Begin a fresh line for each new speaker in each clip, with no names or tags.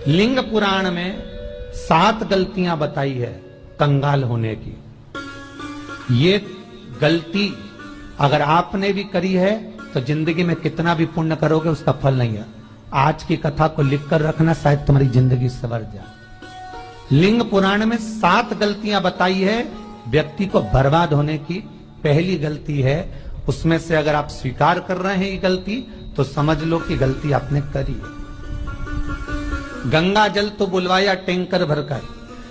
लिंग पुराण में 7 गलतियां बताई है कंगाल होने की। ये गलती अगर आपने भी करी है तो जिंदगी में कितना भी पुण्य करोगे उसका फल नहीं है। आज की कथा को लिखकर रखना, शायद तुम्हारी जिंदगी संवर जाए। लिंग पुराण में 7 गलतियां बताई है व्यक्ति को बर्बाद होने की। पहली गलती है, उसमें से अगर आप स्वीकार कर रहे हैं ये गलती तो समझ लो कि गलती आपने करी है। गंगा जल तो बुलवाया टैंकर भरकर,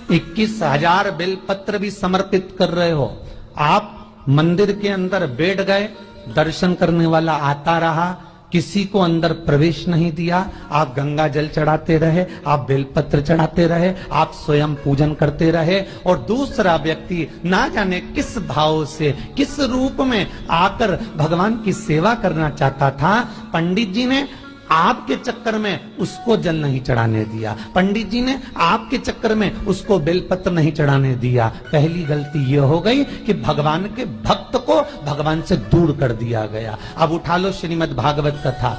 21,000 बेलपत्र भी समर्पित कर रहे हो। आप मंदिर के अंदर बैठ गए, दर्शन करने वाला आता रहा, किसी को अंदर प्रवेश नहीं दिया। आप गंगा जल चढ़ाते रहे, आप बेलपत्र चढ़ाते रहे, आप स्वयं पूजन करते रहे, और दूसरा व्यक्ति ना जाने किस भाव से, किस रूप में आकर भगवान की सेवा करना चाहता था। पंडित जी ने आपके चक्कर में उसको जल नहीं चढ़ाने दिया, पंडित जी ने आपके चक्कर में उसको बेलपत्र नहीं चढ़ाने दिया। पहली गलती यह हो गई कि भगवान के भक्त को भगवान से दूर कर दिया गया। अब उठा लो श्रीमद् भागवत कथा।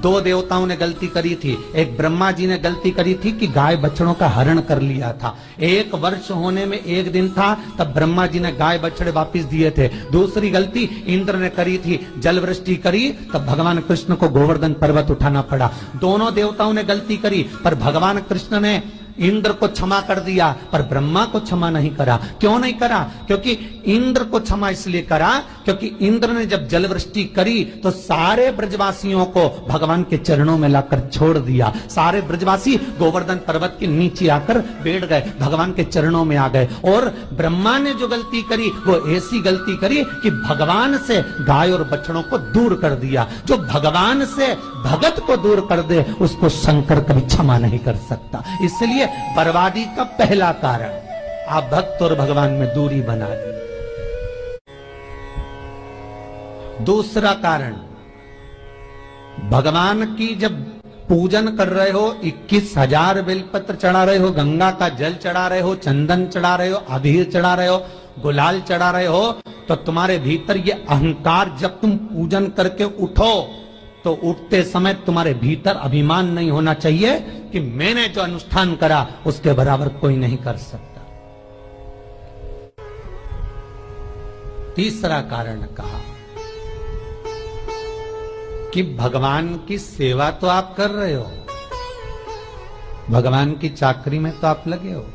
2 देवताओं ने गलती करी थी। एक ब्रह्मा जी ने गलती करी थी कि गाय बछड़ों का हरण कर लिया था। 1 वर्ष होने में 1 दिन था तब ब्रह्मा जी ने गाय बछड़े वापस दिए थे। दूसरी गलती इंद्र ने करी थी, जल वृष्टि करी तब भगवान कृष्ण को गोवर्धन पर्वत उठाना पड़ा। दोनों देवताओं ने गलती करी, पर भगवान कृष्ण ने इंद्र को क्षमा कर दिया पर ब्रह्मा को क्षमा नहीं करा। क्यों नहीं करा? क्योंकि इंद्र को क्षमा इसलिए करा क्योंकि इंद्र ने जब जलवृष्टि करी तो सारे ब्रजवासियों को भगवान के चरणों में लाकर छोड़ दिया। सारे ब्रजवासी गोवर्धन पर्वत के नीचे आकर बैठ गए, भगवान के चरणों में आ गए। और ब्रह्मा ने जो गलती करी वो ऐसी गलती करी कि भगवान से गाय और बछड़ों को दूर कर दिया। जो भगवान से भगत को दूर कर दे उसको शंकर कभी क्षमा नहीं कर सकता। इसलिए बर्बादी का पहला कारण आप भक्त और भगवान में दूरी बना दी। दूसरा कारण, भगवान की जब पूजन कर रहे हो, 21,000 बेलपत्र चढ़ा रहे हो, गंगा का जल चढ़ा रहे हो, चंदन चढ़ा रहे हो, अबीर चढ़ा रहे हो, गुलाल चढ़ा रहे हो, तो तुम्हारे भीतर ये अहंकार, जब तुम पूजन करके उठो तो उठते समय तुम्हारे भीतर अभिमान नहीं होना चाहिए कि मैंने जो अनुष्ठान करा उसके बराबर कोई नहीं कर सकता। तीसरा कारण कहा कि भगवान की सेवा तो आप कर रहे हो, भगवान की चाकरी में तो आप लगे हो,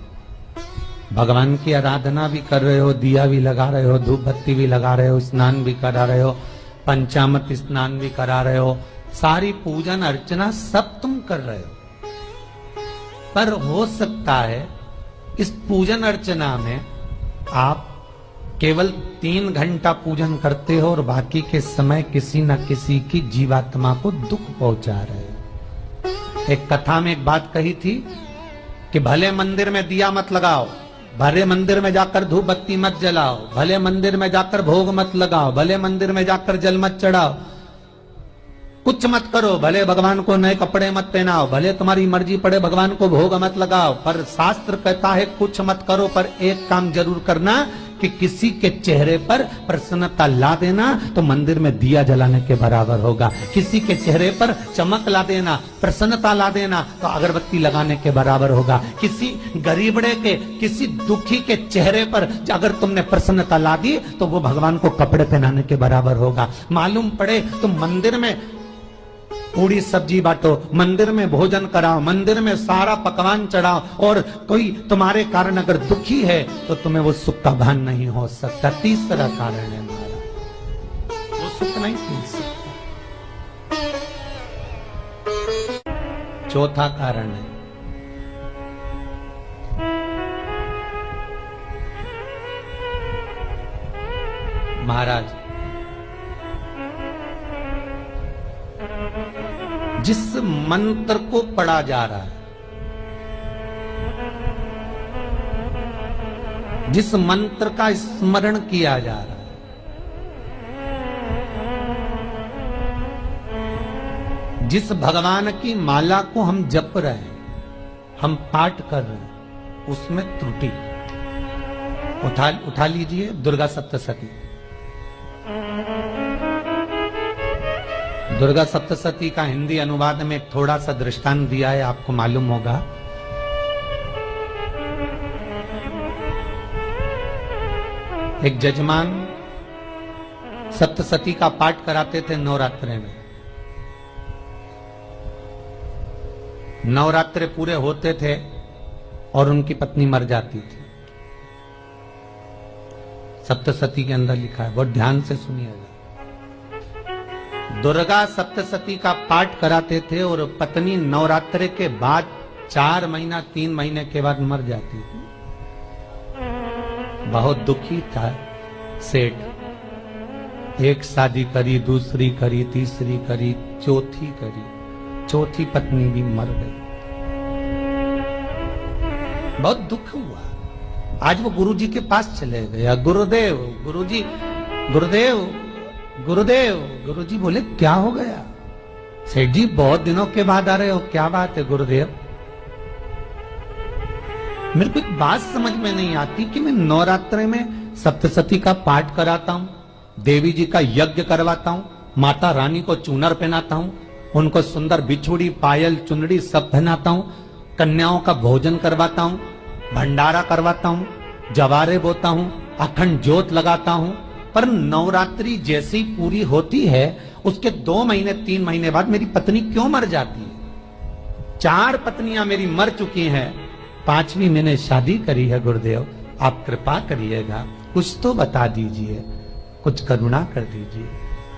भगवान की आराधना भी कर रहे हो, दिया भी लगा रहे हो, धूप बत्ती भी लगा रहे हो, स्नान भी करा रहे हो, पंचामृत स्नान भी करा रहे हो, सारी पूजन अर्चना सब तुम कर रहे हो। पर हो सकता है इस पूजन अर्चना में आप केवल 3 घंटा पूजन करते हो और बाकी के समय किसी न किसी की जीवात्मा को दुख पहुंचा रहे हो। एक कथा में एक बात कही थी कि भले मंदिर में दिया मत लगाओ, भले मंदिर में जाकर धूप बत्ती मत जलाओ, भले मंदिर में जाकर भोग मत लगाओ, भले मंदिर में जाकर जल मत चढ़ाओ, कुछ मत करो, भले भगवान को नए कपड़े मत पहनाओ, भले तुम्हारी मर्जी पड़े भगवान को भोग मत लगाओ, पर शास्त्र कहता है कुछ मत करो, पर एक काम जरूर करना कि किसी के चेहरे पर प्रसन्नता ला देना तो मंदिर में दिया जलाने के बराबर होगा। किसी के चेहरे पर चमक ला देना, प्रसन्नता ला देना तो अगरबत्ती लगाने के बराबर होगा। किसी गरीबड़े के, किसी दुखी के चेहरे पर अगर तुमने प्रसन्नता ला दी तो वो भगवान को कपड़े पहनाने के बराबर होगा। मालूम पड़े तुम मंदिर में पूरी सब्जी बांटो, मंदिर में भोजन कराओ, मंदिर में सारा पकवान चढ़ाओ, और कोई तुम्हारे कारण अगर दुखी है तो तुम्हें वो सुख का भान नहीं हो सकता। तीसरा कारण है हमारा, वो सुख नहीं मिल सकता। चौथा कारण है महाराज, जिस मंत्र को पढ़ा जा रहा है, जिस मंत्र का स्मरण किया जा रहा है, जिस भगवान की माला को हम जप रहे हैं, हम पाठ कर रहे हैं, उसमें त्रुटि उठा लीजिए। दुर्गा सप्तशती, दुर्गा सप्तशती का हिंदी अनुवाद में एक थोड़ा सा दृष्टांत दिया है, आपको मालूम होगा। एक जजमान सप्तशती का पाठ कराते थे नवरात्रे में। नवरात्रे पूरे होते थे और उनकी पत्नी मर जाती थी। सप्तशती के अंदर लिखा है, बहुत ध्यान से सुनिएगा। दुर्गा सप्तशती का पाठ कराते थे और पत्नी नवरात्रे के बाद 4 महीना 3 महीने के बाद मर जाती थी। बहुत दुखी था सेठ। एक शादी करी, दूसरी करी, तीसरी करी, चौथी करी, चौथी पत्नी भी मर गई। बहुत दुख हुआ। आज वो गुरुजी के पास चले गया, गुरुदेव, गुरुजी, गुरुदेव, गुरुदेव। गुरुजी बोले क्या हो गया? सेठ जी बहुत दिनों के बाद आ रहे हो, क्या बात है गुरुदेव? मेरे को एक बात समझ में नहीं आती कि मैं नवरात्रे में सप्तशती का पाठ कराता हूं, देवी जी का यज्ञ करवाता हूं, माता रानी को चूनर पहनाता हूं, उनको सुंदर बिछुड़ी, पायल, चुनरी सब पहनाता हूं, कन्याओं का भोजन करवाता हूं, भंडारा करवाता हूं, जवारे बोता हूं, अखंड ज्योत लगाता हूं, पर नवरात्रि जैसी पूरी होती है उसके 2 महीने 3 महीने बाद मेरी पत्नी क्यों मर जाती है? 4 पत्नियां मेरी मर चुकी हैं, 5वीं मैंने शादी करी है। गुरुदेव आप कृपा करिएगा, कुछ तो बता दीजिए, कुछ करुणा कर दीजिए।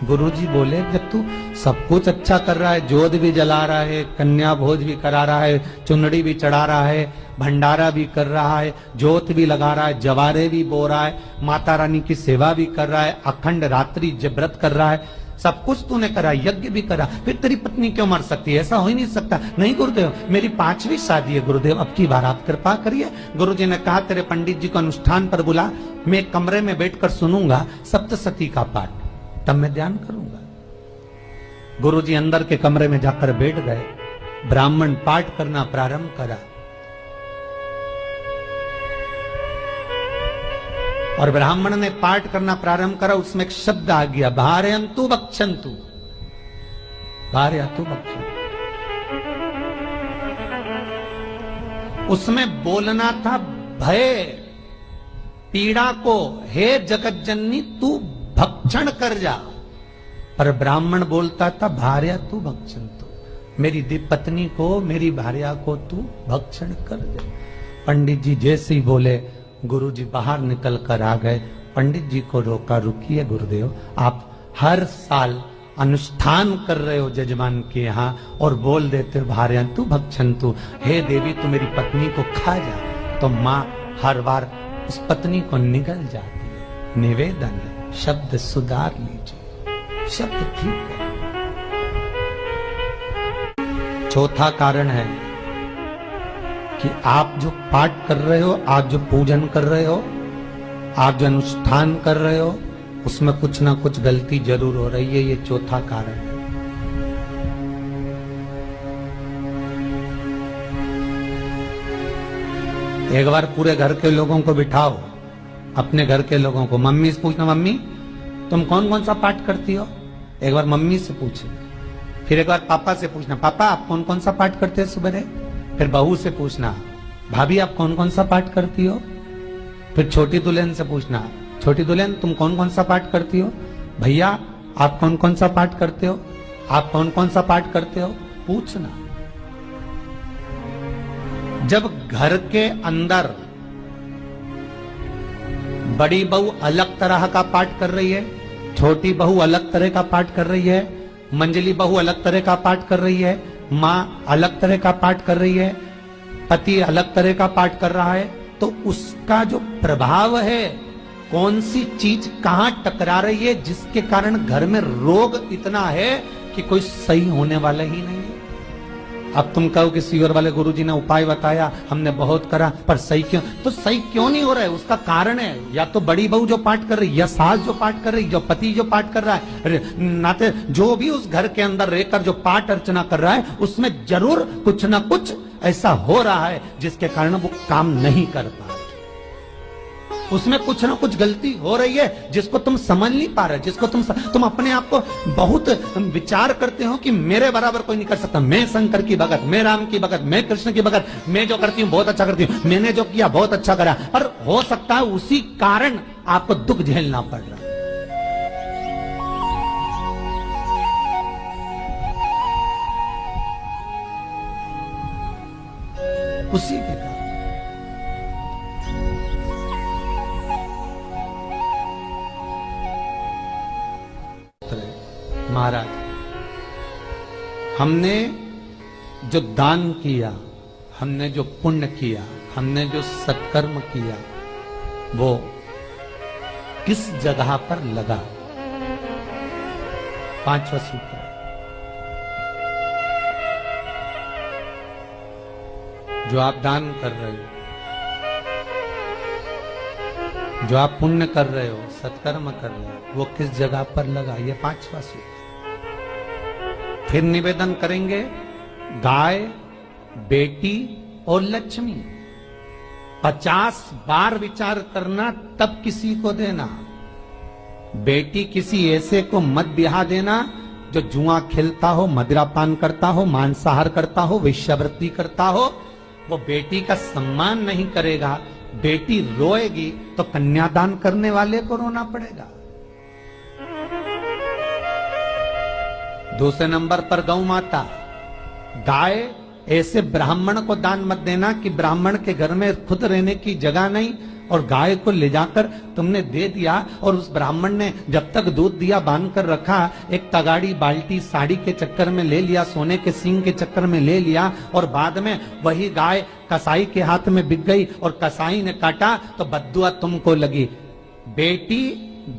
गुरुजी बोले जब तू सब कुछ अच्छा कर रहा है, जोत भी जला रहा है, कन्या भोज भी करा रहा है, चुनरी भी चढ़ा रहा है, भंडारा भी कर रहा है, जोत भी लगा रहा है, जवारे भी बो रहा है, माता रानी की सेवा भी कर रहा है, अखंड रात्रि व्रत कर रहा है, सब कुछ तूने करा, यज्ञ भी करा, फिर तेरी पत्नी क्यों मर सकती है? ऐसा हो ही नहीं सकता। नहीं गुरुदेव मेरी 5वीं शादी है गुरुदेव, अब की बार आप कृपा करिए। गुरुजी ने कहा तेरे पंडित जी को अनुष्ठान पर बुला, मैं कमरे में बैठकर सुनूंगा सप्तशती का पाठ, तब मैं ध्यान करूंगा। गुरुजी अंदर के कमरे में जाकर बैठ गए, ब्राह्मण पाठ करना प्रारंभ करा और ब्राह्मण ने पाठ करना प्रारंभ करा। उसमें एक शब्द आ गया, भारयंतु भक्षन्तु, भारयंतु भक्षन्तु। उसमें बोलना था भय, पीड़ा को, हे जगत जननी तू भक्षण कर जा, पर ब्राह्मण बोलता था भार्या तू भक्षन्तु, मेरी दिव्य पत्नी को, मेरी भार्या को तू भक्षण कर दे। पंडित जी जैसे ही बोले गुरुजी बाहर निकल कर आ गए। पंडित जी को रोका, रुकिए गुरुदेव आप हर साल अनुष्ठान कर रहे हो जजमान के यहाँ और बोल देते हो भारयंतु भक्षन्तु, हे देवी तू मेरी पत्नी को खा जा, तो माँ हर बार उस पत्नी को निगल जाती है। निवेदन है, शब्द सुधार लीजिए, शब्द ठीक है। चौथा कारण है कि आप जो पाठ कर रहे हो, आप जो पूजन कर रहे हो, आप जो अनुष्ठान कर रहे हो, उसमें कुछ ना कुछ गलती जरूर हो रही है। ये चौथा कारण है। एक बार पूरे घर के लोगों को बिठाओ, अपने घर के लोगों को, मम्मी से पूछना मम्मी तुम कौन कौन सा पाठ करती हो? एक बार मम्मी से पूछे, फिर एक बार पापा से पूछना पापा आप कौन कौन सा पाठ करते हैं सुबह? फिर बहू से पूछना भाभी आप कौन कौन सा पाठ करती हो? फिर छोटी दुल्हन से पूछना छोटी दुल्हन तुम कौन कौन सा पाठ करती हो? भैया आप कौन कौन सा पाठ करते हो? आप कौन कौन सा पाठ करते हो? पूछना। जब घर के अंदर बड़ी बहू अलग तरह का पाठ कर रही है, छोटी बहू अलग तरह का पाठ कर रही है, मंजली बहू अलग तरह का पाठ कर रही है, माँ अलग तरह का पाठ कर रही है, पति अलग तरह का पाठ कर रहा है, तो उसका जो प्रभाव है, कौन सी चीज कहां टकरा रही है जिसके कारण घर में रोग इतना है कि कोई सही होने वाला ही नहीं है। अब तुम कहो कि सीवर वाले गुरुजी ने उपाय बताया, हमने बहुत करा, पर सही क्यों? तो सही क्यों नहीं हो रहा है? उसका कारण है या तो बड़ी बहू जो पाठ कर रही, या सास जो पाठ कर रही, जो पति जो पाठ कर रहा है, नाते जो भी उस घर के अंदर रहकर जो पाठ अर्चना कर रहा है, उसमें जरूर कुछ ना कुछ ऐसा हो रहा है जिसके कारण वो काम नहीं कर पा रहे। उसमें कुछ ना कुछ गलती हो रही है जिसको तुम समझ नहीं पा रहे, जिसको तुम अपने आप को बहुत विचार करते हो कि मेरे बराबर कोई नहीं कर सकता, मैं शंकर की भगत, मैं राम की भगत, मैं कृष्ण की भगत, मैं जो करती हूँ बहुत अच्छा करती हूँ, मैंने जो किया बहुत अच्छा करा, पर हो सकता है उसी कारण आपको दुख झेलना पड़ रहा। उसी के कारण महाराज, हमने जो दान किया, हमने जो पुण्य किया, हमने जो सत्कर्म किया, वो किस जगह पर लगा? 5वां सूत्र, जो आप दान कर रहे हो, जो आप पुण्य कर रहे हो, सत्कर्म कर रहे हो, वो किस जगह पर लगा? ये 5वां सूत्र। फिर निवेदन करेंगे, गाय, बेटी और लक्ष्मी 50 बार विचार करना, तब किसी को देना। बेटी किसी ऐसे को मत ब्याह देना जो जुआ खेलता हो, मदिरापान करता हो, मांसाहार करता हो, वेश्यावृत्ति करता हो। वो बेटी का सम्मान नहीं करेगा, बेटी रोएगी तो कन्यादान करने वाले को रोना पड़ेगा। दूसरे नंबर पर गौ माता, गाय ऐसे ब्राह्मण को दान मत देना कि ब्राह्मण के घर में खुद रहने की जगह नहीं और गाय को ले जाकर तुमने दे दिया और उस ब्राह्मण ने जब तक दूध दिया बांध कर रखा, एक तगाड़ी बाल्टी साड़ी के चक्कर में ले लिया, सोने के सींग के चक्कर में ले लिया और बाद में वही गाय कसाई के हाथ में बिक गई और कसाई ने काटा तो बद्दुआ तुमको लगी। बेटी,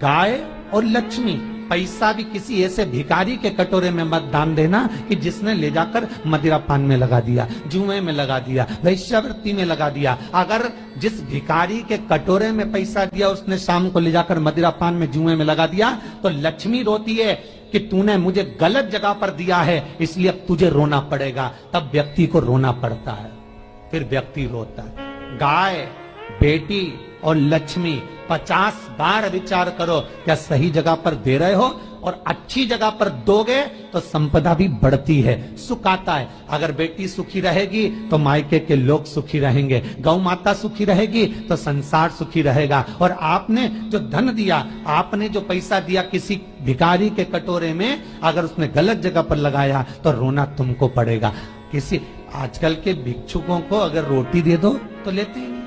गाय और लक्ष्मी, पैसा भी किसी ऐसे भिखारी के कटोरे में मत दान देना कि जिसने ले जाकर मदिरापान में लगा दिया, जुए में लगा दिया, वेश्यावृत्ति में लगा दिया। अगर जिस भिखारी के कटोरे में पैसा दिया उसने शाम को ले जाकर मदिरापान में, जुए में लगा दिया, तो लक्ष्मी रोती है कि तूने मुझे गलत जगह पर दिया है, इसलिए अब तुझे रोना पड़ेगा। तब व्यक्ति को रोना पड़ता है, फिर व्यक्ति रोता है। गाय, बेटी और लक्ष्मी 50 बार विचार करो, क्या सही जगह पर दे रहे हो? और अच्छी जगह पर दोगे तो संपदा भी बढ़ती है, सुख आता है। अगर बेटी सुखी रहेगी तो मायके के लोग सुखी रहेंगे, गौ माता सुखी रहेगी तो संसार सुखी रहेगा। और आपने जो धन दिया, आपने जो पैसा दिया किसी भिखारी के कटोरे में, अगर उसने गलत जगह पर लगाया तो रोना तुमको पड़ेगा। किसी आजकल के भिक्षुकों को अगर रोटी दे दो तो लेते ही नहीं,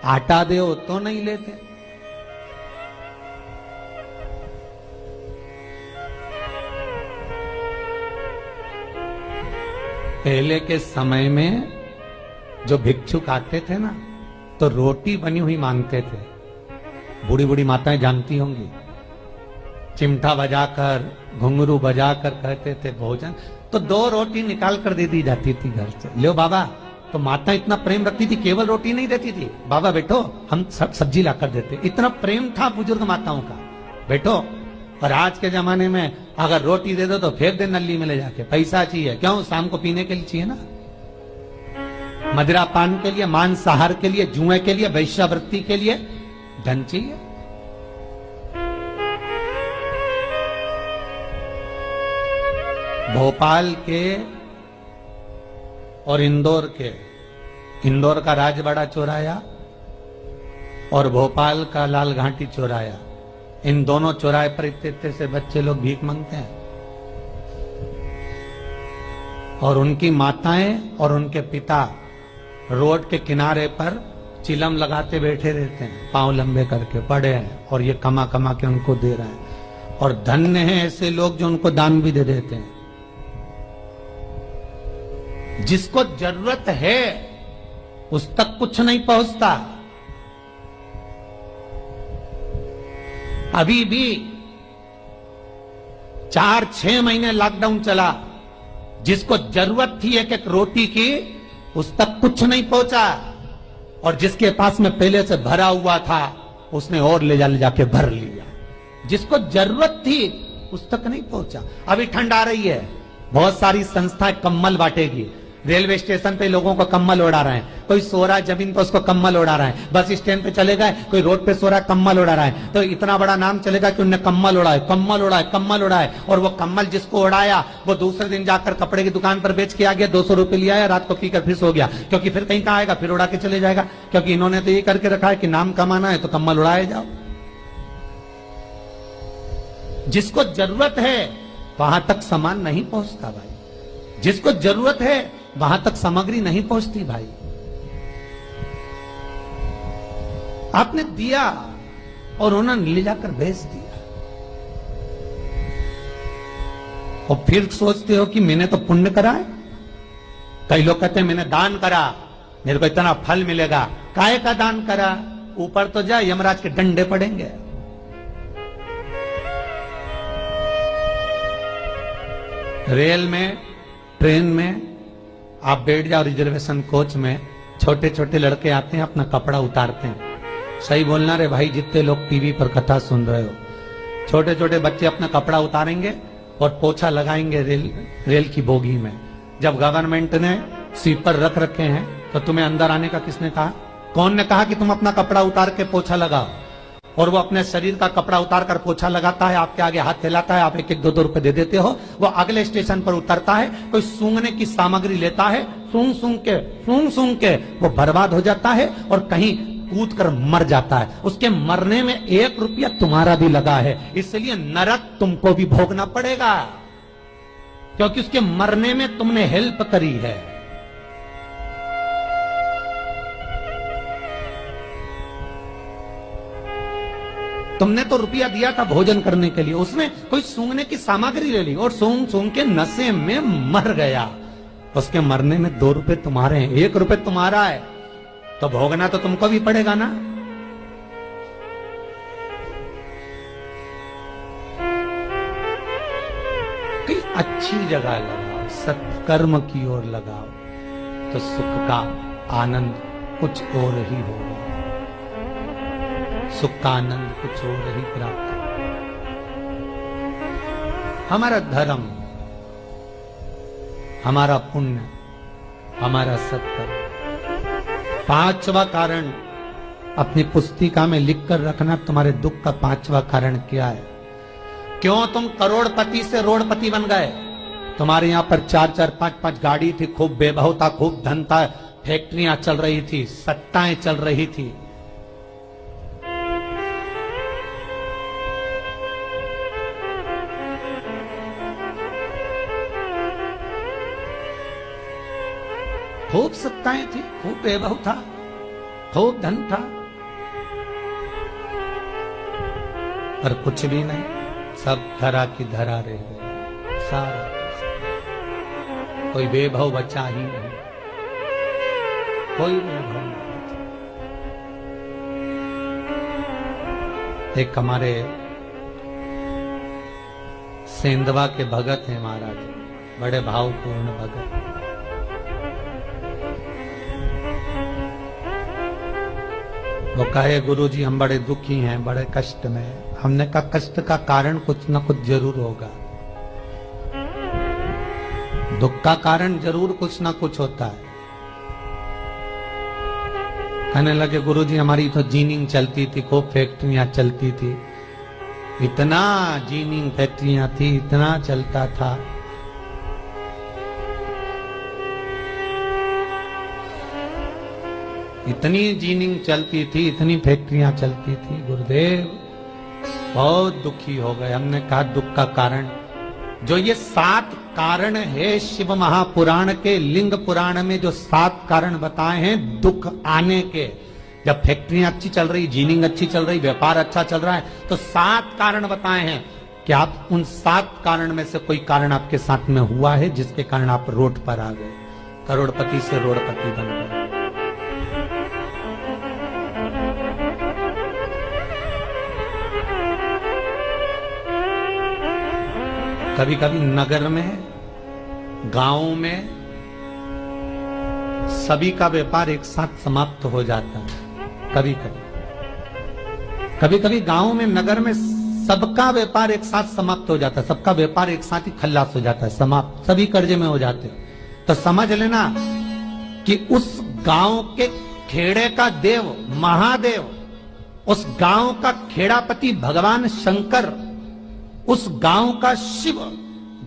आटा दो तो नहीं लेते। पहले के समय में जो भिक्षुक आते थे ना, तो रोटी बनी हुई मांगते थे। बूढ़ी बूढ़ी माताएं जानती होंगी, चिमटा बजाकर, घुंघरू बजाकर कहते थे भोजन, तो 2 रोटी निकाल कर दे दी जाती थी घर से। लो बाबा, तो माता इतना प्रेम रखती थी, केवल रोटी नहीं देती थी, बाबा बैठो हम सब सब्जी लाकर देते। इतना प्रेम था बुजुर्ग माताओं का, बैठो। और आज के जमाने में अगर रोटी दे दो तो फेंक दे नली में ले जाके, पैसा चाहिए। क्यों? शाम को पीने के लिए चाहिए ना, मदिरा पान के लिए, मांसाहार के लिए, जुए के लिए, वेश्यावृत्ति के लिए धन चाहिए। भोपाल के और इंदौर के, इंदौर का राजवाड़ा चौराया और भोपाल का लाल घाटी चौराया, इन दोनों चौराहे पर इतने से बच्चे लोग भीख मांगते हैं और उनकी माताएं और उनके पिता रोड के किनारे पर चिलम लगाते बैठे रहते हैं, पांव लंबे करके पड़े हैं और ये कमा कमा के उनको दे रहे हैं। और धन्य हैं ऐसे लोग जो उनको दान भी दे देते हैं। जिसको जरूरत है उस तक कुछ नहीं पहुंचता। अभी भी 4-6 महीने लॉकडाउन चला, जिसको जरूरत थी एक एक रोटी की उस तक कुछ नहीं पहुंचा, और जिसके पास में पहले से भरा हुआ था उसने और ले जाके भर लिया। जिसको जरूरत थी उस तक नहीं पहुंचा। अभी ठंड आ रही है, बहुत सारी संस्थाएं कंबल बांटेगी, रेलवे स्टेशन पे लोगों को कंबल उड़ा रहे हैं। कोई सो रहा है जमीन पर उसको कम्बल उड़ा रहा है, बस स्टैंड पे चले गए कोई रोड पे सो रहा है कम्बल उड़ा रहा है, तो इतना बड़ा नाम चलेगा कि उनने कम्बल उड़ाए, कम्बल उड़ाए, कम्बल उड़ाए। और वो कम्बल जिसको उड़ाया वो दूसरे दिन जाकर कपड़े की दुकान पर बेच के आ गया, 200 रुपए लिया, रात को पीकर फिर सो गया, क्योंकि फिर कहीं कहाँ आएगा, फिर उड़ा के चले जाएगा, क्योंकि इन्होंने तो ये करके रखा है कि नाम कमाना है तो कम्बल उड़ाए जाओ। जिसको जरूरत है वहां तक सामान नहीं पहुंचता भाई, जिसको जरूरत है वहां तक सामग्री नहीं पहुंचती भाई। आपने दिया और उन्होंने ले जाकर बेच दिया, और फिर सोचते हो कि मैंने तो पुण्य करा है। कई लोग कहते हैं मैंने दान करा, मेरे को इतना फल मिलेगा। काहे का दान करा? ऊपर तो जा, यमराज के डंडे पड़ेंगे। रेल में, ट्रेन में आप बैठ जाओ, रिजर्वेशन कोच में, छोटे छोटे लड़के आते हैं, अपना कपड़ा उतारते हैं। सही बोलना रे भाई, जितने लोग टीवी पर कथा सुन रहे हो, छोटे छोटे बच्चे अपना कपड़ा उतारेंगे और पोछा लगाएंगे रेल की बोगी में। जब गवर्नमेंट ने स्वीपर रख रखे हैं तो तुम्हें अंदर आने का किसने कहा? कौन ने कहा कि तुम अपना कपड़ा उतार के पोछा लगाओ? और वो अपने शरीर का कपड़ा उतार कर पोछा लगाता है, आपके आगे हाथ फैलाता है, आप 1-1, 2-2 रुपए दे देते हो। वो अगले स्टेशन पर उतरता है, कोई सूंघने की सामग्री लेता है, सूंघ के वो बर्बाद हो जाता है और कहीं कूद कर मर जाता है। उसके मरने में 1 रुपया तुम्हारा भी लगा है, इसलिए नरक तुमको भी भोगना पड़ेगा, क्योंकि उसके मरने में तुमने हेल्प करी है। तुमने तो रुपया दिया था भोजन करने के लिए, उसने कोई सूंघने की सामग्री ले ली और सूंघ के नशे में मर गया। उसके मरने में 2 रुपए तुम्हारे हैं, 1 रुपए तुम्हारा है, तो भोगना तो तुमको भी पड़ेगा ना। कहीं अच्छी जगह लगाओ, सत्कर्म की ओर लगाओ, तो सुख का आनंद कुछ और ही होगा, सुख का आनंद कुछ और ही प्राप्त। हमारा धर्म, हमारा पुण्य, हमारा सत्कर्म। 5वां कारण अपनी पुस्तिका में लिखकर रखना, तुम्हारे दुख का 5वां कारण क्या है? क्यों तुम करोड़पति से रोड़पति बन गए? तुम्हारे यहां पर 4-4, 5-5 गाड़ी थी, खूब वैभव था, खूब धन था, फैक्ट्रियां चल रही थी, सत्ताएं चल रही थी। खूब सत्ताएं थी, खूब वैभव था, खूब धन था, पर कुछ भी नहीं, सब धरा की धरा रह गए। सारा कोई वैभव बचा ही नहीं, कोई वैभव नहीं। एक हमारे सेंधवा के भगत हैं महाराज, बड़े भावपूर्ण भगत। वो कहे गुरुजी हम बड़े दुखी हैं, बड़े कष्ट में। हमने कहा कष्ट का कारण कुछ ना कुछ जरूर होगा, दुख का कारण जरूर कुछ ना कुछ होता है। कहने लगे गुरुजी हमारी तो जीनिंग चलती थी, खूब फैक्ट्रियां चलती थी, इतना जीनिंग फैक्ट्रियां थी, इतना चलता था। इतनी जीनिंग चलती थी, इतनी फैक्ट्रियां चलती थी, गुरुदेव बहुत दुखी हो गए। हमने कहा दुख का कारण, जो ये 7 कारण है शिव महापुराण के, लिंग पुराण में जो 7 कारण बताए हैं दुख आने के, जब फैक्ट्रियां अच्छी चल रही, जीनिंग अच्छी चल रही, व्यापार अच्छा चल रहा है, तो 7 कारण बताए हैं कि आप उन 7 कारण में से कोई कारण आपके साथ में हुआ है जिसके कारण आप रोड पर आ गए, करोड़पति से रोडपति बन गए। कभी कभी नगर में, गांव में सभी का व्यापार एक साथ समाप्त हो जाता है। कभी कभी गांव में, नगर में सबका व्यापार एक साथ समाप्त हो जाता है, सबका व्यापार एक साथ ही खल्लास हो जाता है, समाप्त, सभी कर्जे में हो जाते हैं। तो समझ लेना कि उस गांव के खेड़े का देव महादेव, उस गांव का खेड़ापति भगवान शंकर, उस गांव का शिव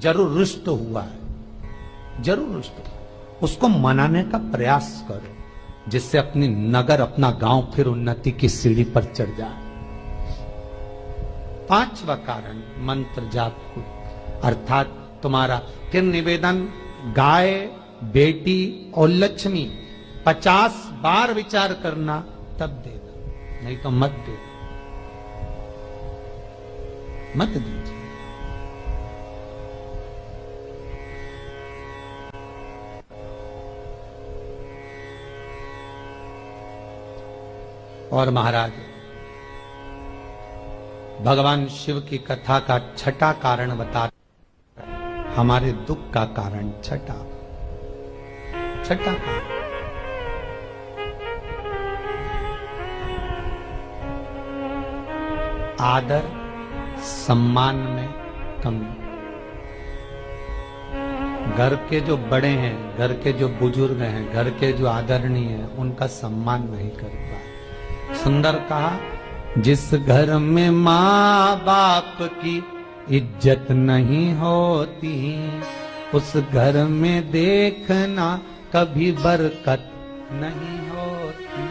जरूर रुष्ट हुआ है, जरूर रुष्ट हुआ। उसको मनाने का प्रयास करो, जिससे अपनी नगर, अपना गांव फिर उन्नति की सीढ़ी पर चढ़ जाए। पांचवा कारण मंत्र जाप को, अर्थात तुम्हारा फिर निवेदन, गाय, बेटी और लक्ष्मी 50 बार विचार करना, तब देना, नहीं तो मत दे, मत दीजिए। और महाराज भगवान शिव की कथा का छठा कारण बता, हमारे दुख का कारण छठा कारण आदर सम्मान में कमी। घर के जो बड़े हैं, घर के जो बुजुर्ग हैं, घर के जो आदरणीय हैं, उनका सम्मान नहीं कर पाए। सुंदर कहा, जिस घर में माँ बाप की इज्जत नहीं होती, उस घर में देखना कभी बरकत नहीं होती।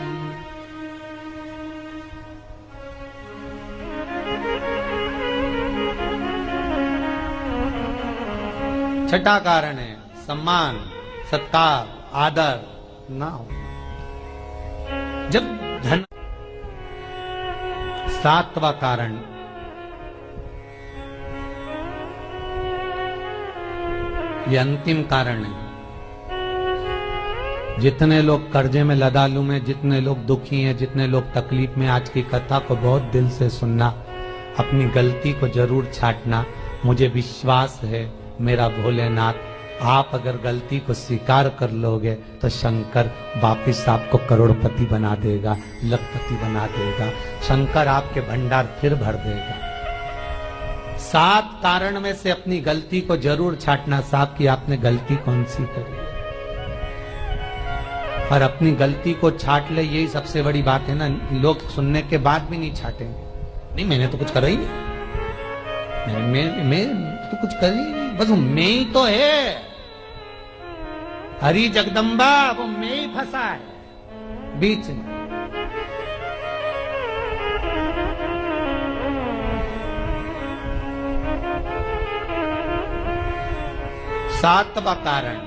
छठा कारण है सम्मान, सत्कार, आदर ना होना। जब धन, सातवां कारण ये अंतिम कारण है। जितने लोग कर्जे में, लदालू में, जितने लोग दुखी हैं, जितने लोग तकलीफ में, आज की कथा को बहुत दिल से सुनना, अपनी गलती को जरूर छांटना। मुझे विश्वास है मेरा भोलेनाथ, आप अगर गलती को स्वीकार कर लोगे तो शंकर वापिस आपको करोड़पति बना देगा, लखपति बना देगा। शंकर आपके भंडार फिर भर देगा। 7 कारण में से अपनी गलती को जरूर छांटना। साहब की आपने गलती कौन सी करी, और अपनी गलती को छाट ले, यही सबसे बड़ी बात है ना। लोग सुनने के बाद भी नहीं छाटेंगे, नहीं मैंने तो कुछ करा ही नहीं, मैं तो कुछ कर ही नहीं, बस मैं ही तो है, हरी जगदम्बा वो मैं ही फंसा है बीच में। सातवां कारण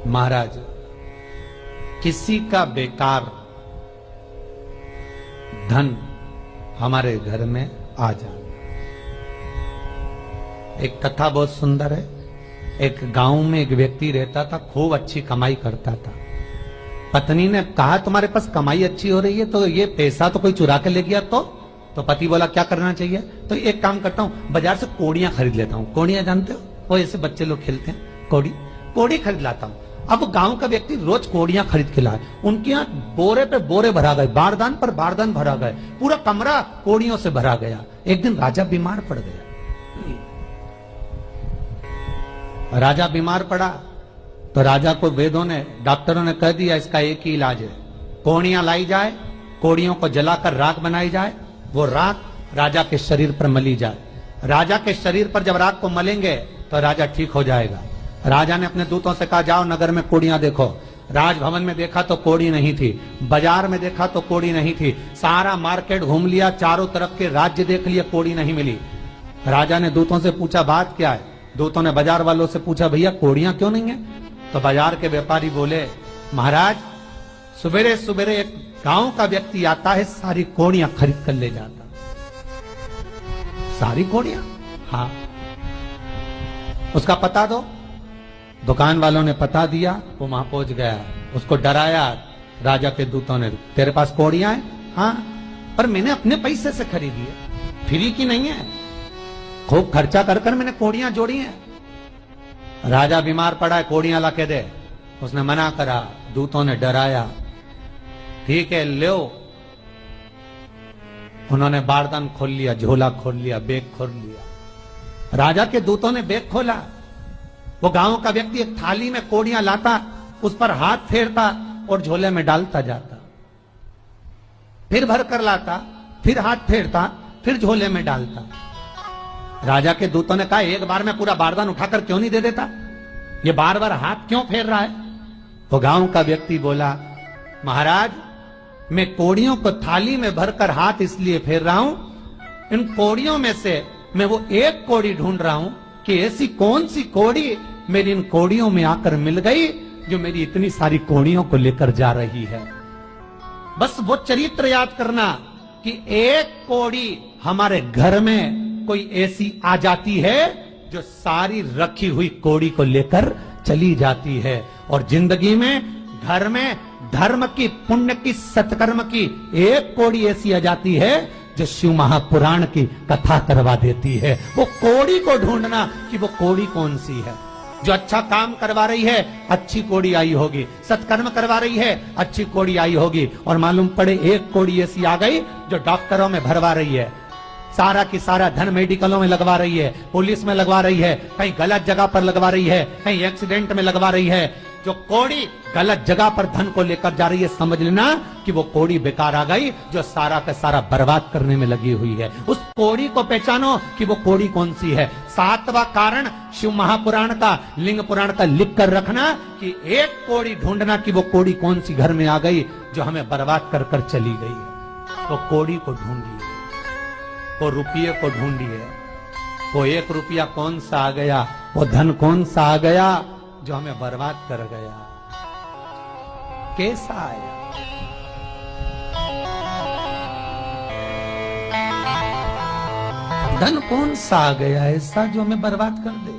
महाराज, किसी का बेकार धन हमारे घर में आ जाना। एक कथा बहुत सुंदर है। एक गांव में एक व्यक्ति रहता था, खूब अच्छी कमाई करता था। पत्नी ने कहा, तुम्हारे पास कमाई अच्छी हो रही है तो ये पैसा तो कोई चुरा के ले गया तो पति बोला क्या करना चाहिए, तो एक काम करता हूं, बाजार से कोड़ियां खरीद लेता हूं। कोड़ियां जानते हो, वो ऐसे बच्चे लोग खेलते हैं, कोड़ी खरीद लाता हूं। अब गांव का व्यक्ति रोज कोड़ियां खरीद के लाए। उनके यहाँ बोरे पे बोरे भरा गए, बारदान पर बारदान भरा गए, पूरा कमरा कोड़ियों से भरा गया। एक दिन राजा बीमार पड़ गया। राजा बीमार पड़ा तो राजा को वेदों ने, डॉक्टरों ने कह दिया इसका एक ही इलाज है, कोड़ियां लाई जाए, कोड़ियों को जलाकर राख बनाई जाए, वो राख राजा के शरीर पर मली जाए। राजा के शरीर पर जब राख को मलेंगे तो राजा ठीक हो जाएगा। राजा ने अपने दूतों से कहा, जाओ नगर में कोड़ियां देखो। राजभवन में देखा तो कोड़ी नहीं थी, बाजार में देखा तो कोड़ी नहीं थी, सारा मार्केट घूम लिया, चारों तरफ के राज्य देख लिया, कोड़ी नहीं मिली। राजा ने दूतों से पूछा बात क्या है। दूतों ने बाजार वालों से पूछा, भैया कोड़ियां क्यों नहीं है। तो बाजार के व्यापारी बोले, महाराज सुबेरे सुबेरे एक गांव का व्यक्ति आता है, सारी कोड़ियां खरीद कर ले जाता। सारी कोड़ियां? हाँ। उसका पता दो। दुकान वालों ने पता दिया, वो वहां पहुंच गया, उसको डराया। राजा के दूतों ने, तेरे पास कोड़ियां हैं? हाँ, पर मैंने अपने पैसे से खरीदी है, फ्री की नहीं है, खूब खर्चा कर कर मैंने कोड़ियां जोड़ी हैं। राजा बीमार पड़ा है, कोड़ियां ला के दे। उसने मना करा, दूतों ने डराया, ठीक है लो। उन्होंने बारदान खोल लिया, झोला खोल लिया, बैग खोल लिया। राजा के दूतों ने बैग खोला, वो गांव का व्यक्ति एक थाली में कोड़ियां लाता, उस पर हाथ फेरता और झोले में डालता जाता, फिर भर कर लाता, फिर हाथ फेरता, फिर झोले में डालता। राजा के दूतों ने कहा, एक बार में पूरा बारदान उठाकर क्यों नहीं दे देता, ये बार बार हाथ क्यों फेर रहा है? वो गांव का व्यक्ति बोला, महाराज मैं कोड़ियों को थाली में भरकर हाथ इसलिए फेर रहा हूं, इन कोड़ियों में से मैं वो एक कोड़ी ढूंढ रहा हूं कि ऐसी कौन सी कोड़ी मेरी इन कोड़ियों में आकर मिल गई जो मेरी इतनी सारी कोड़ियों को लेकर जा रही है। बस वो चरित्र याद करना कि एक कोड़ी हमारे घर में कोई ऐसी आ जाती है जो सारी रखी हुई कोड़ी को लेकर चली जाती है। और जिंदगी में घर में धर्म की, पुण्य की, सत्कर्म की एक कोड़ी ऐसी आ जाती है जो शिव महापुराण की कथा करवा देती है। वो कोड़ी को ढूंढना कि वो कोड़ी कौन सी है। जो अच्छा काम करवा रही है अच्छी कोड़ी आई होगी, सत्कर्म करवा रही है अच्छी कोड़ी आई होगी, और मालूम पड़े एक कोड़ी ऐसी आ गई जो डॉक्टरों में भरवा रही है, सारा की सारा धन मेडिकलों में लगवा रही है, पुलिस में लगवा रही है, कहीं गलत जगह पर लगवा रही है, कहीं एक्सीडेंट में लगवा रही है। जो कोड़ी गलत जगह पर धन को लेकर जा रही है, समझ लेना कि वो कोड़ी बेकार आ गई जो सारा का सारा बर्बाद करने में लगी हुई है। उस कोड़ी को पहचानो कि वो कोड़ी कौन सी है। 7वां कारण शिव महापुराण का, लिंग पुराण का लिख कर रखना कि एक कोड़ी ढूंढना कि वो कोड़ी कौन सी घर में आ गई जो हमें बर्बाद कर कर चली गई है। तो कोड़ी को ढूंढिए, वो रुपये को ढूंढिए, वो 1 रुपया कौन सा आ गया, वो धन कौन सा आ गया जो हमें बर्बाद कर गया, कैसा आया। धन कौन सा आ गया ऐसा जो हमें बर्बाद कर दे।